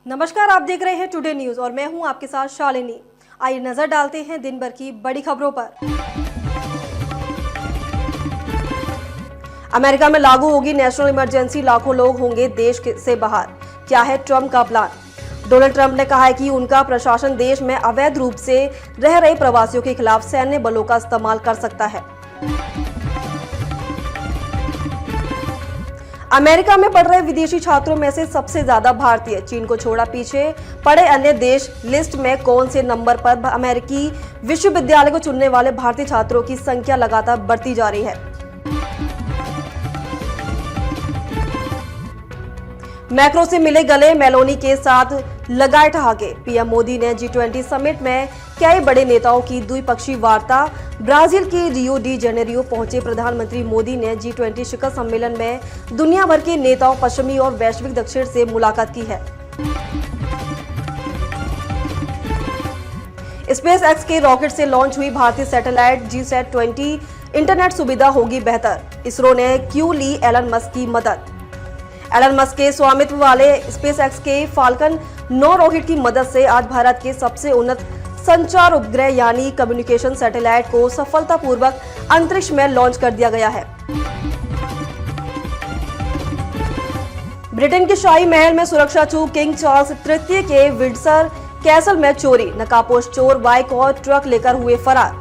नमस्कार, आप देख रहे हैं टुडे न्यूज और मैं हूं आपके साथ शालिनी। आइए नजर डालते हैं दिन भर की बड़ी खबरों पर। अमेरिका में लागू होगी नेशनल इमरजेंसी, लाखों लोग होंगे देश से बाहर। क्या है ट्रंप का प्लान? डोनाल्ड ट्रंप ने कहा है कि उनका प्रशासन देश में अवैध रूप से रह रहे प्रवासियों के खिलाफ सैन्य बलों का इस्तेमाल कर सकता है। अमेरिका में पढ़ रहे विदेशी छात्रों में से सबसे ज्यादा भारतीय, चीन को छोड़ा पीछे पड़े अन्य देश। लिस्ट में कौन से नंबर पर? अमेरिकी विश्वविद्यालय को चुनने वाले भारतीय छात्रों की संख्या लगातार बढ़ती जा रही है। मैक्रो से मिले गले, मेलोनी के साथ लगाए ठहाके। पीएम मोदी ने G20 समिट में कई बड़े नेताओं की द्विपक्षीय वार्ता। ब्राजील के रियो डी जेनेरियो पहुंचे प्रधानमंत्री मोदी ने G20 शिखर सम्मेलन में दुनिया भर के नेताओं, पश्चिमी और वैश्विक दक्षिण से मुलाकात की है। स्पेस एक्स के रॉकेट से लॉन्च हुई भारतीय सैटेलाइट GSAT-20 इंटरनेट सुविधा होगी बेहतर। इसरो ने क्यों ली एलन मस्क की मदद? एलन मस्क के स्वामित्व वाले स्पेस एक्स के फाल्कन 9 रॉकेट की मदद से आज भारत के सबसे उन्नत संचार उपग्रह यानी कम्युनिकेशन सैटेलाइट को सफलतापूर्वक अंतरिक्ष में लॉन्च कर दिया गया है। ब्रिटेन के शाही महल में सुरक्षा चूक, किंग चार्ल्स तृतीय के विंडसर कैसल में चोरी। नकाबपोश चोर बाइक और ट्रक लेकर हुए फरार।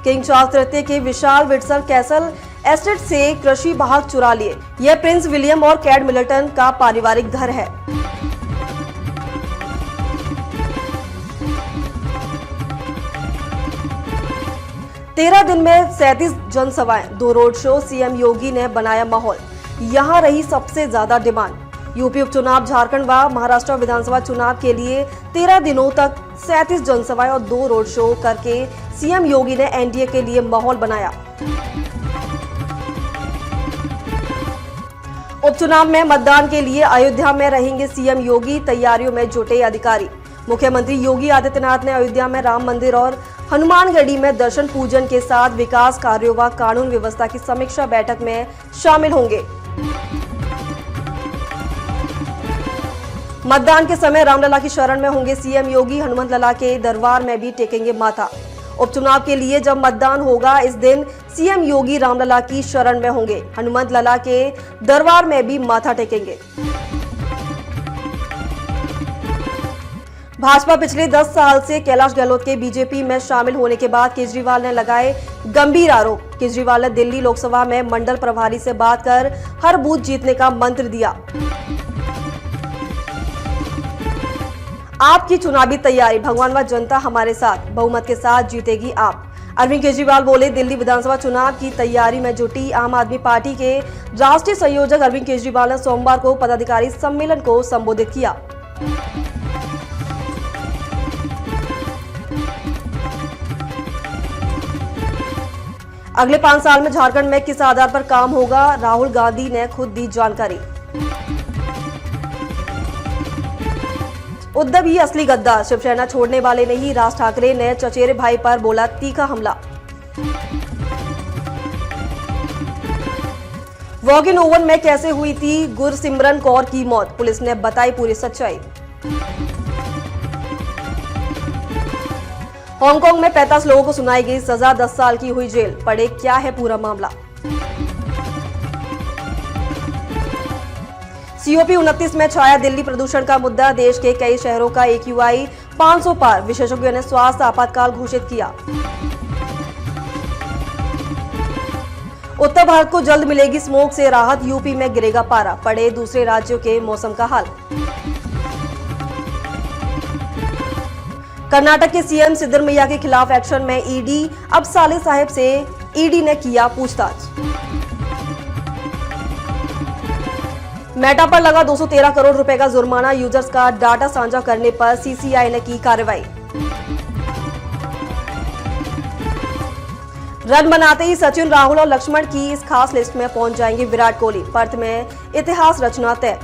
किंग चार्ल्स तृतीय के विशाल विंडसर कैसल एस्टेट से कृषि वाहक चुरा लिए। यह प्रिंस विलियम और कैट मिडलटन का पारिवारिक घर है। तेरह दिन में 37 जनसभाएं, 2 रोड शो। सीएम योगी ने बनाया माहौल, यहां रही सबसे ज्यादा डिमांड। यूपी उपचुनाव, झारखंड व महाराष्ट्र विधानसभा चुनाव के लिए 13 दिनों तक 37 जनसभाएं और 2 रोड शो करके सीएम योगी ने एनडीए के लिए माहौल बनाया। उपचुनाव में मतदान के लिए अयोध्या में रहेंगे सीएम योगी, तैयारियों में जुटे अधिकारी। मुख्यमंत्री योगी आदित्यनाथ ने अयोध्या में राम मंदिर और हनुमानगढ़ी में दर्शन पूजन के साथ विकास कार्यों व कानून व्यवस्था की समीक्षा बैठक में शामिल होंगे। मतदान के समय रामलला की शरण में होंगे सीएम योगी, हनुमत लला के दरबार में भी टेकेंगे माथा। उपचुनाव के लिए जब मतदान होगा इस दिन सीएम योगी रामलला की शरण में होंगे, हनुमत लला के दरबार में भी माथा टेकेंगे। भाजपा पिछले 10 साल से कैलाश गहलोत के बीजेपी में शामिल होने के बाद केजरीवाल ने लगाए गंभीर आरोप। केजरीवाल ने दिल्ली लोकसभा में मंडल प्रभारी से बात कर हर बूथ जीतने का मंत्र दिया। आपकी चुनावी तैयारी, भगवान व जनता हमारे साथ, बहुमत के साथ जीतेगी आप। अरविंद केजरीवाल बोले, दिल्ली विधानसभा चुनाव की तैयारी में जुटी आम आदमी पार्टी के राष्ट्रीय संयोजक अरविंद केजरीवाल ने सोमवार को पदाधिकारी सम्मेलन को संबोधित किया। अगले 5 साल में झारखंड में किस आधार पर काम होगा, राहुल गांधी ने खुद दी जानकारी। उद्धव ही असली गद्दार, शिवसेना छोड़ने वाले नहीं। राज ठाकरे ने चचेरे भाई पर बोला तीखा हमला। वॉक इन ओवन में कैसे हुई थी गुरसिमरन कौर की मौत, पुलिस ने बताई पूरी सच्चाई। हांगकांग में 35 लोगों को सुनाई गई सजा, 10 साल की हुई जेल। पढ़े क्या है पूरा मामला। COP 29 में छाया दिल्ली प्रदूषण का मुद्दा, देश के कई शहरों का AQI 500 पार। विशेषज्ञों ने स्वास्थ्य आपातकाल घोषित किया। उत्तर भारत को जल्द मिलेगी स्मोक से राहत, यूपी में गिरेगा पारा। पड़े दूसरे राज्यों के मौसम का हाल। कर्नाटक के सीएम सिद्धरमैया के खिलाफ एक्शन में ईडी, अब साले साहब से ईडी ने किया पूछताछ। मेटा पर लगा 213 करोड़ रुपए का जुर्माना, यूजर्स का डाटा साझा करने पर सीसीआई ने की कार्रवाई। रन बनाते ही सचिन, राहुल और लक्ष्मण की इस खास लिस्ट में पहुंच जाएंगे विराट कोहली। पर्थ में इतिहास रचना तय।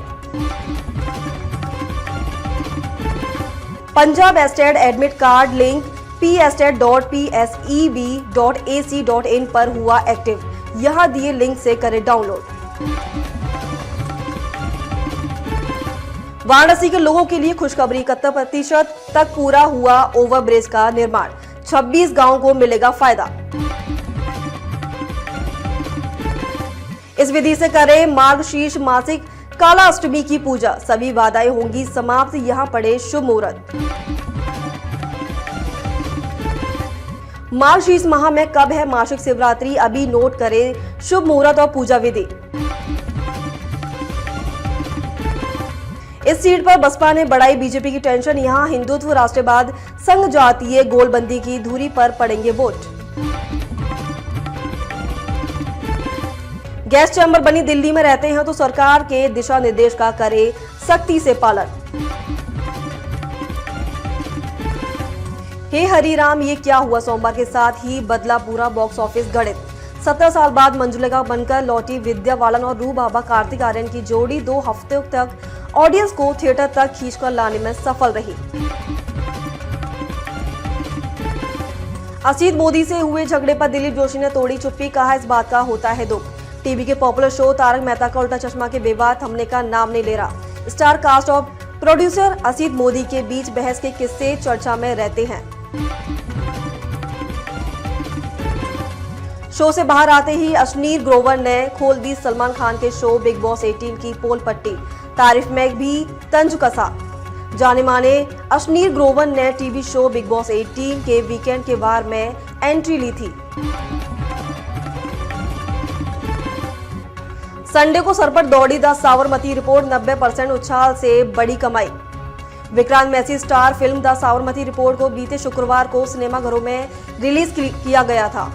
Punjab estate admit card link pstate.pseb.ac.in पर हुआ एक्टिव, यहां दिए लिंक से करें डाउनलोड। वाराणसी के लोगों के लिए खुशखबरी, 71% तक पूरा हुआ ओवरब्रिज का निर्माण, 26 गांवों को मिलेगा फायदा। इस विधि से करें मार्गशीर्ष मासिक काला अष्टमी की पूजा, सभी बाधाएं होंगी समाप्त, यहां पड़े शुभ मुहूर्त। मार्गशीर्ष माह में कब है मासिक शिवरात्रि, अभी नोट करें शुभ मुहूर्त और पूजा विधि। इस सीट पर बसपा ने बढ़ाई बीजेपी की टेंशन, यहां हिंदुत्व, राष्ट्रवाद, संघ जातीय गोलबंदी की धुरी पर पड़ेंगे वोट। गैस चैम्बर बनी दिल्ली में रहते हैं तो सरकार के दिशा निर्देश का करें सख्ती से पालन। हे हरिराम, ये क्या हुआ, सोमवार के साथ ही बदला पूरा बॉक्स ऑफिस गणित। 17 साल बाद मंजुलिका बनकर लौटी विद्या बालन और रूह बाबा कार्तिक आर्यन की जोड़ी 2 हफ्तों तक ऑडियंस को थिएटर तक खींचकर लाने में सफल रही। असित मोदी से हुए झगड़े पर दिलीप जोशी ने तोड़ी चुप्पी, कहा इस बात का होता है दुख। टीवी के पॉपुलर शो तारक मेहता का उल्टा चश्मा के विवाद थमने का नाम नहीं ले रहा। स्टार कास्ट और प्रोड्यूसर असित मोदी के बीच बहस के किस्से चर्चा में रहते हैं। शो से बाहर आते ही अश्नीर ग्रोवर ने खोल दी सलमान खान के शो बिग बॉस 18 की पोल पट्टी, तारीफ में भी तंज कसा। जाने माने अश्नीर ग्रोवर ने टीवी शो बिग बॉस 18 के वीकेंड के वार में एंट्री ली थी। संडे को सर पर दौड़ी द साबरमती रिपोर्ट, 90% उछाल से बड़ी कमाई। विक्रांत मैसी स्टार फिल्म द साबरमती रिपोर्ट को बीते शुक्रवार को सिनेमाघरों में रिलीज किया गया था।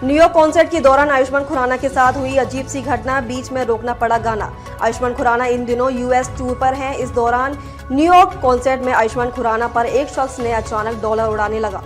न्यूयॉर्क कॉन्सर्ट के दौरान आयुष्मान खुराना के साथ हुई अजीब सी घटना, बीच में रोकना पड़ा गाना। आयुष्मान खुराना इन दिनों यूएस टूर पर हैं। इस दौरान न्यूयॉर्क कॉन्सर्ट में आयुष्मान खुराना पर एक शख्स ने अचानक डॉलर उड़ाने लगा।